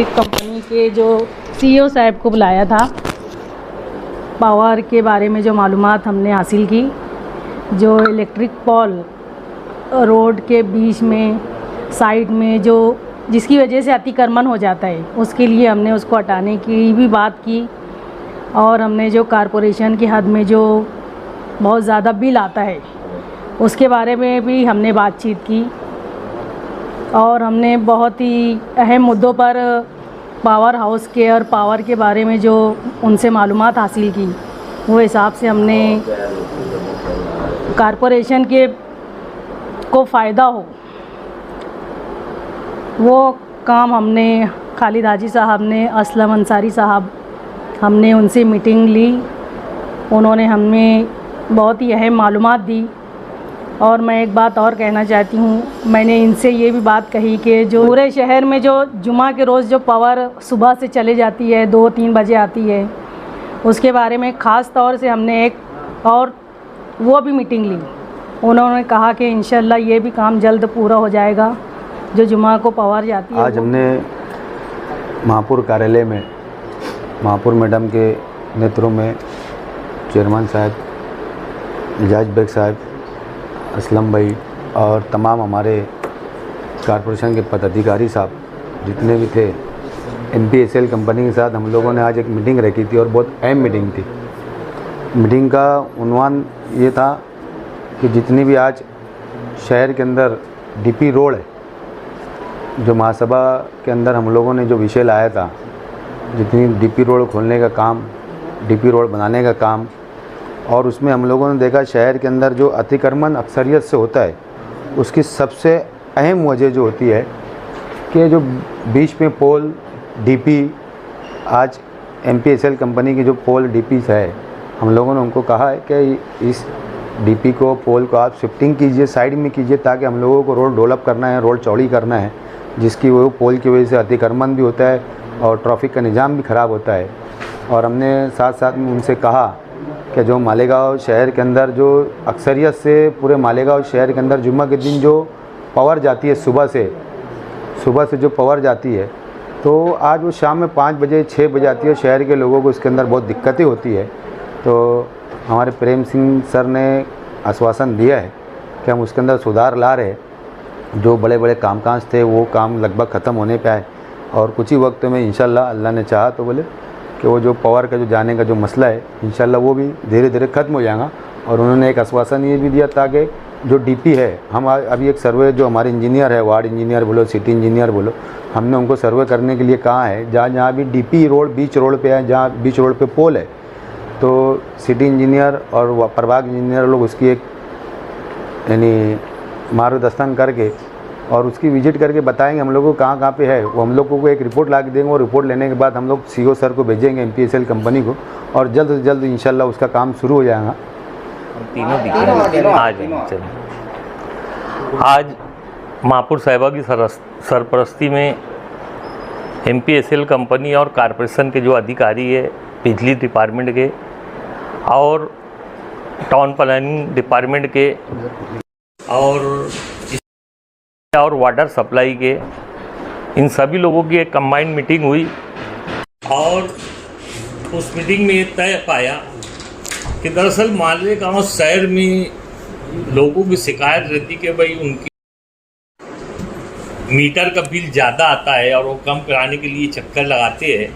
Company के जो CEO साहब को बुलाया था, पावर के बारे में जो मालूमात हमने हासिल की। जो इलेक्ट्रिक पोल रोड के बीच में साइड में जो जिसकी वजह से अतिक्रमण हो जाता है, उसके लिए हमने उसको हटाने की भी बात की। और हमने जो कारपोरेशन की हद में जो बहुत ज़्यादा बिल आता है, उसके बारे में भी हमने बातचीत की। और हमने बहुत ही अहम मुद्दों पर पावर हाउस के और पावर के बारे में जो उनसे मालूमात हासिल की, वो हिसाब से हमने कारपोरेशन के को फ़ायदा हो वो काम हमने खालिद हाजी साहब ने, असलम अंसारी साहब, हमने उनसे मीटिंग ली। उन्होंने हमें बहुत ही अहम मालूमात दी। और मैं एक बात और कहना चाहती हूँ, मैंने इनसे ये भी बात कही कि जो पूरे शहर में जो जुमा के रोज़ जो पावर सुबह से चले जाती है, 2-3 बजे आती है, उसके बारे में ख़ास तौर से हमने एक और वो भी मीटिंग ली। उन्होंने कहा कि इंशाल्लाह ये भी काम जल्द पूरा हो जाएगा, जो जुमा को पावर जाती है। आज हमने महापुर कार्यालय में महापुर मैडम के नेतृत्व में चेयरमैन साहब, एजाज बेग साहब, असलम भाई और तमाम हमारे कारपोरेशन के पदाधिकारी साहब जितने भी थे, NPSL कंपनी के साथ हम लोगों ने आज एक मीटिंग रखी थी और बहुत अहम मीटिंग थी। मीटिंग का उन्वान ये था कि जितनी भी आज शहर के अंदर DP रोड है, जो महासभा के अंदर हम लोगों ने जो विषय लाया था, जितनी DP रोड खोलने का काम, DP रोड बनाने का काम, और उसमें हम लोगों ने देखा शहर के अंदर जो अतिक्रमण अक्सरियत से होता है, उसकी सबसे अहम वजह जो होती है कि जो बीच में पोल DP, आज MPSL कंपनी की जो पोल DPs है, हम लोगों ने उनको कहा है कि इस DP को, पोल को आप शिफ्टिंग कीजिए, साइड में कीजिए, ताकि हम लोगों को रोड डेवलप करना है, रोड चौड़ी करना है, जिसकी वो पोल की वजह से अतिक्रमण भी होता है और ट्रैफिक का निज़ाम भी ख़राब होता है। और हमने साथ साथ में उनसे कहा कि जो मालेगांव शहर के अंदर जो अक्सरियत से पूरे मालेगांव शहर के अंदर जुम्मा के दिन जो पावर जाती है, सुबह से जो पावर जाती है, तो आज वो शाम में 5 बजे 6 बजे आती है। शहर के लोगों को इसके अंदर बहुत दिक्कतें होती है। तो हमारे प्रेम सिंह सर ने आश्वासन दिया है कि हम उसके अंदर सुधार ला रहे हैं। जो बड़े बड़े कामकाज थे वो काम लगभग ख़त्म होने पे आए और कुछ ही वक्त में इंशाल्लाह अल्लाह ने चाहा तो बोले कि वो जो पावर का जो जाने का जो मसला है, इंशाल्लाह वो भी धीरे धीरे ख़त्म हो जाएगा। और उन्होंने एक आश्वासन ये भी दिया ताकि जो DP है, हम अभी एक सर्वे, जो हमारे इंजीनियर है, वार्ड इंजीनियर बोलो, सिटी इंजीनियर बोलो, हमने उनको सर्वे करने के लिए कहा है। जहाँ भी DP रोड बीच रोड पे है, जहाँ बीच रोड पे पोल है, तो सिटी इंजीनियर और प्रभाग इंजीनियर लोग उसकी एक यानी मार्गदर्शन करके और उसकी विजिट करके बताएंगे हम लोगों को कहाँ पे है। वो हम लोगों को एक रिपोर्ट ला के देंगे और रिपोर्ट लेने के बाद हम लोग CO सर को भेजेंगे, MPSL कंपनी को, और जल्द से जल्द इंशाल्लाह उसका काम शुरू हो जाएगा। आज महापुर साहिबा की सरपरस्ती में MPSL कंपनी और कारपोरेशन के जो अधिकारी है, बिजली डिपार्टमेंट के और टाउन प्लानिंग डिपार्टमेंट के और वाटर सप्लाई के, इन सभी लोगों की एक कंबाइंड मीटिंग हुई और उस मीटिंग में ये तय पाया कि दरअसल मालेगांव शहर में लोगों की शिकायत रहती कि भाई उनकी मीटर का बिल ज़्यादा आता है और वो कम कराने के लिए चक्कर लगाते हैं।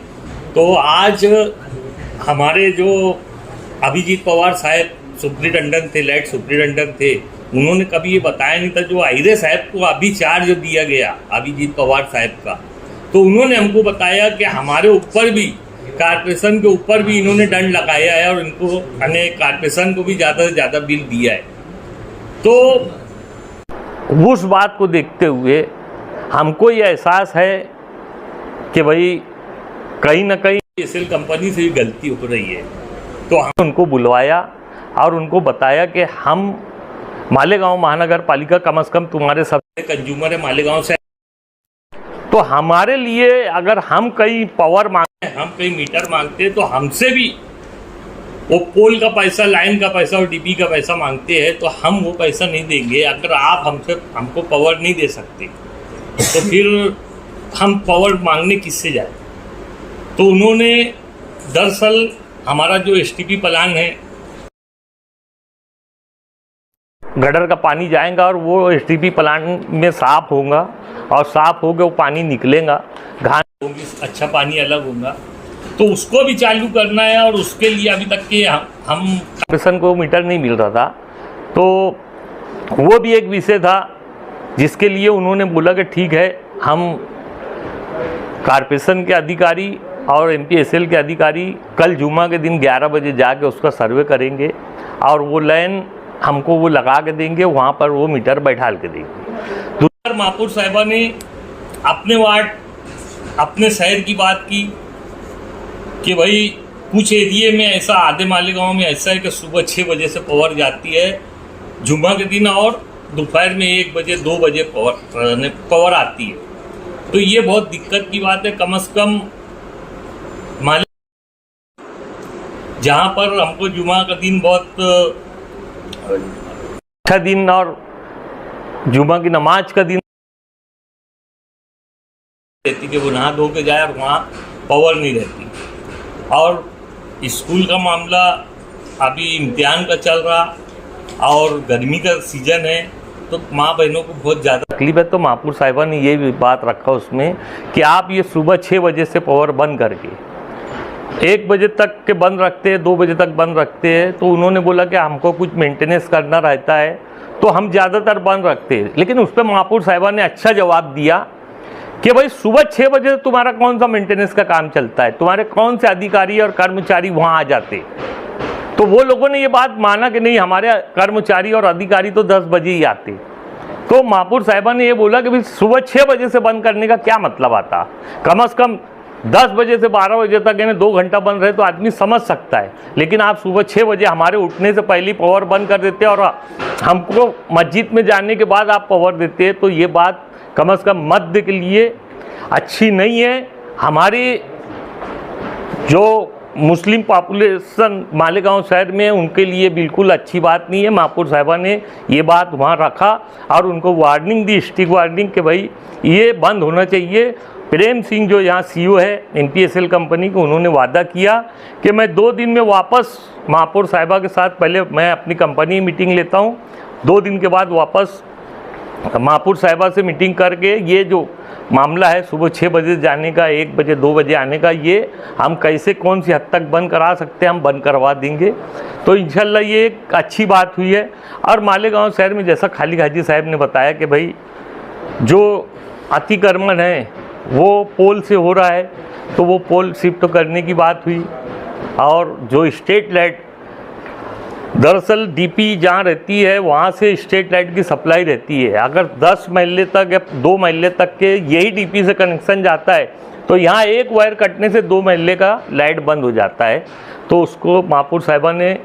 तो आज हमारे जो अभिजीत पवार साहब सुप्रिटेंडेंट थे, लाइट सुप्रिटेंडेंट थे, उन्होंने कभी ये बताया नहीं था। जो आहिरे साहब को अभी चार्ज दिया गया अभिजीत पवार साहब का, तो उन्होंने हमको बताया कि हमारे ऊपर भी, कारपोरेशन के ऊपर भी इन्होंने दंड लगाया है और इनको कारपोरेशन को भी ज़्यादा से ज़्यादा बिल दिया है। तो उस बात को देखते हुए हमको ये एहसास है कि भाई कहीं ना कहीं MPSL कंपनी से भी गलती हो रही है। तो हम उनको बुलवाया और उनको बताया कि हम मालेगांव महानगर पालिका कम से कम तुम्हारे सबसे कंज्यूमर है मालेगांव से, तो हमारे लिए अगर हम कहीं पावर मांगते हैं, हम कहीं मीटर मांगते हैं, तो हमसे भी वो पोल का पैसा, लाइन का पैसा और DP का पैसा मांगते हैं, तो हम वो पैसा नहीं देंगे। अगर आप हमको पावर नहीं दे सकते तो फिर हम पावर मांगने किससे जाए। तो उन्होंने दरअसल हमारा जो एसटीपी प्लान है, गटर का पानी जाएगा और वो एसटीपी प्लांट में साफ होगा और साफ होकर वो पानी निकलेगा, घास होगी, अच्छा पानी अलग होगा। तो उसको भी चालू करना है और उसके लिए अभी तक के हम कॉर्पोरेशन को मीटर नहीं मिल रहा था, तो वो भी एक विषय था जिसके लिए उन्होंने बोला कि ठीक है, हम कॉर्पोरेशन के अधिकारी और एमपीएसएल के अधिकारी कल जुमा के दिन 11 बजे जाके उसका सर्वे करेंगे और वो लाइन हमको वो लगा के देंगे, वहाँ पर वो मीटर बैठाल के देंगे। दूसरा महापौर साहिबा ने अपने वार्ड, अपने शहर की बात की कि भाई कुछ एरिए में ऐसा, आधे मालेगांव में ऐसा है कि सुबह 6 बजे से पावर जाती है जुम्मा के दिन और दोपहर में 1 बजे 2 बजे पावर आती है। तो ये बहुत दिक्कत की बात है। कम से कम जहाँ पर हमको जुमा का दिन बहुत अच्छा दिन और जुमा की नमाज का दिन रहती कि वो नहा धो के जाए और वहाँ पावर नहीं रहती। और स्कूल का मामला अभी इम्तिहान का चल रहा और गर्मी का सीजन है, तो माँ बहनों को बहुत ज़्यादा तकलीफ है। तो महापौर साहिबा ने ये भी बात रखा उसमें कि आप ये सुबह 6 बजे से पावर बंद करके 1 बजे तक के बंद रखते हैं, 2 बजे तक बंद रखते हैं। तो उन्होंने बोला कि हमको कुछ मेंटेनेंस करना रहता है तो हम ज़्यादातर बंद रखते हैं। लेकिन उस पर महापौर साहिबा ने अच्छा जवाब दिया कि भाई सुबह 6 बजे तुम्हारा कौन सा मेंटेनेंस का काम चलता है, तुम्हारे कौन से अधिकारी और कर्मचारी वहाँ आ जाते। तो वो लोगों ने ये बात माना कि नहीं, हमारे कर्मचारी और अधिकारी तो 10 बजे ही आते। तो महापौर साहिबा ने ये बोला कि भाई सुबह 6 बजे से बंद करने का क्या मतलब आता, कम से कम 10 बजे से 12 बजे तक यानी 2 घंटा बंद रहे तो आदमी समझ सकता है। लेकिन आप सुबह 6 बजे हमारे उठने से पहले पावर बंद कर देते हैं और हमको मस्जिद में जाने के बाद आप पावर देते हैं, तो ये बात कम से कम मध्य के लिए अच्छी नहीं है। हमारी जो मुस्लिम पॉपुलेशन मालेगांव शहर में उनके लिए बिल्कुल अच्छी बात नहीं है। महापौर साहिबा ने ये बात वहाँ रखा और उनको वार्निंग दी, स्ट्रिक्ट वार्निंग कि भाई ये बंद होना चाहिए। प्रेम सिंह जो यहाँ सीईओ है एमपीएसएल कंपनी को, उन्होंने वादा किया कि मैं 2 दिन में वापस महापौर साहिबा के साथ, पहले मैं अपनी कंपनी मीटिंग लेता हूँ, 2 दिन के बाद वापस महापौर साहिबा से मीटिंग करके ये जो मामला है सुबह 6 बजे जाने का, 1 बजे 2 बजे आने का, ये हम कैसे कौन सी हद तक बंद करा सकते हैं, हम बंद करवा देंगे। तो इंशाल्लाह ये एक अच्छी बात हुई है। और मालेगांव शहर में जैसा खालिक हाजी साहब ने बताया कि भाई जो अतिक्रमण है वो पोल से हो रहा है, तो वो पोल शिफ्ट करने की बात हुई। और जो स्ट्रीट लाइट, दरअसल डीपी जहाँ रहती है वहाँ से स्ट्रीट लाइट की सप्लाई रहती है। अगर 10 महल्ले तक या 2 महल्ले तक के यही डीपी से कनेक्शन जाता है तो यहाँ एक वायर कटने से 2 महल्ले का लाइट बंद हो जाता है। तो उसको महापौर साहिबा ने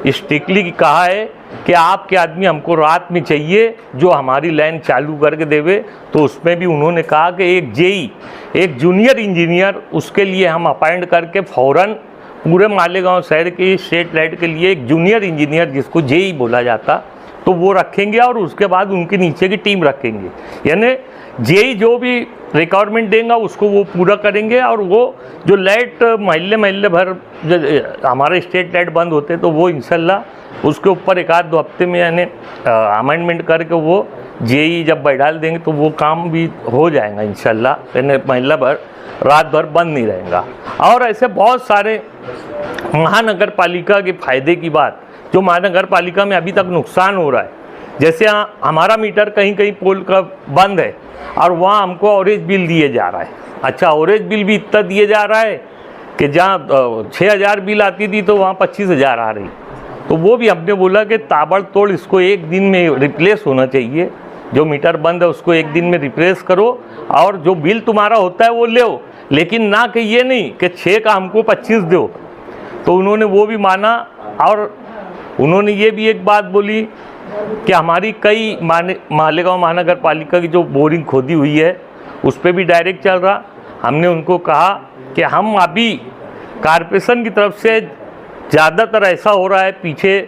स्ट्रिक्टली कहा है कि आपके आदमी हमको रात में चाहिए जो हमारी लाइन चालू करके देवे। तो उसमें भी उन्होंने कहा कि एक जेई, एक जूनियर इंजीनियर, उसके लिए हम अपॉइंट करके फ़ौरन पूरे मालेगांव शहर की स्ट्रीट लाइट के लिए एक जूनियर इंजीनियर, जिसको जेई बोला जाता, तो वो रखेंगे और उसके बाद उनके नीचे की टीम रखेंगे। यानी जेई जो भी रिक्वायरमेंट देगा उसको वो पूरा करेंगे। और वो जो लाइट महल्ले भर हमारे स्ट्रीट लाइट बंद होते हैं तो वो इंशाल्लाह उसके ऊपर 1-2 हफ्ते में यानी अमेंडमेंट करके वो जेई जब बैठा देंगे तो वो काम भी हो जाएगा इंशाल्लाह। यानी महल्ला भर रात भर बंद नहीं रहेगा। और ऐसे बहुत सारे महानगर पालिका के फ़ायदे की बात, जो महानगर पालिका में अभी तक नुकसान हो रहा है, जैसे हमारा मीटर कहीं कहीं पोल का बंद है और वहाँ हमको ऑरेंज बिल दिए जा रहा है। अच्छा, ऑरेंज बिल भी इतना दिए जा रहा है कि जहाँ 6000 बिल आती थी तो वहाँ 25,000 आ रही। तो वो भी हमने बोला कि ताबड़तोड़ इसको 1 दिन में रिप्लेस होना चाहिए। जो मीटर बंद है उसको 1 दिन में रिप्लेस करो और जो बिल तुम्हारा होता है वो ले, लेकिन ना कि ये नहीं कि 6 का हमको 25 दो। तो उन्होंने वो भी माना। और उन्होंने ये भी एक बात बोली कि हमारी कई मालेगांव महानगर पालिका की जो बोरिंग खोदी हुई है उस पर भी डायरेक्ट चल रहा। हमने उनको कहा कि हम अभी कॉर्पोरेशन की तरफ से ज़्यादातर ऐसा हो रहा है पीछे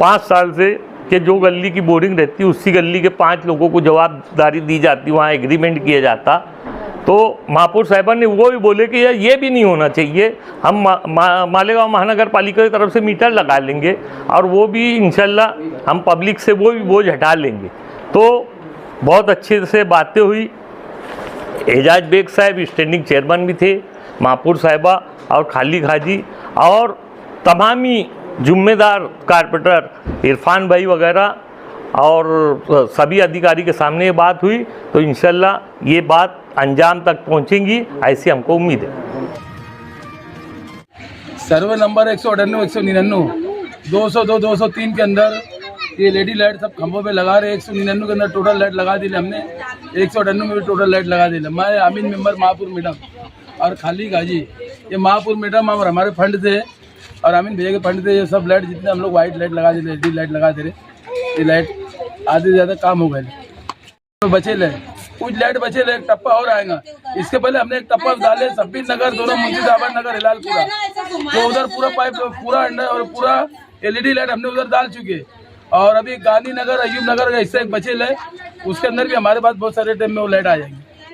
5 साल से कि जो गली की बोरिंग रहती है उसी गली के 5 लोगों को जवाबदारी दी जाती, वहाँ एग्रीमेंट किया जाता तो महापौर साहिबा ने वो भी बोले कि यार ये भी नहीं होना चाहिए, हम मालेगांव महानगर पालिका की तरफ से मीटर लगा लेंगे और वो भी इंशाल्लाह हम पब्लिक से वो भी बोझ हटा लेंगे। तो बहुत अच्छे से बातें हुई। एजाज बेग साहब स्टैंडिंग चेयरमैन भी थे, महापौर साहिबा और खाली खाजी और तमामी जिम्मेदार कारपोरेटर इरफान भाई वगैरह और सभी अधिकारी के सामने ये बात हुई। तो इंशाल्लाह ये बात अंजाम तक पहुंचेंगी, ऐसी हमको उम्मीद है। सर्वे नंबर 198, 199, 202, 203 के अंदर ये लेडी लाइट सब खंभों पे लगा रहे। 199 के अंदर टोटल लाइट लगा दी हमने, 198 में भी टोटल लाइट लगा दी। मैं आमीन मेंबर महापुर मैडम और खाली गाजी, ये महापुर मैडम और हमारे फंड से और आमीन भैया के फंड से ये सब लाइट जितने हम लोग वाइट लाइट लगा दे रहे, LED लाइट लगा दे रहे। ये लाइट आधे से ज़्यादा काम हो गए, तो बचे ले कुछ लाइट बचे ले। एक टप्पा और आएगा, इसके पहले हमने एक टप्पा डाले सब्बीर नगर, दोनों मुंशीदाबाद नगर, हिलालपुरा, तो उधर पूरा पाइप पूरा अंडर और पूरा LED लाइट हमने उधर डाल चुके। और अभी गांधी नगर, अयूब नगर का हिस्सा एक बचे ले, उसके अंदर भी हमारे पास बहुत सारे टाइम में वो लाइट आ जाएंगी।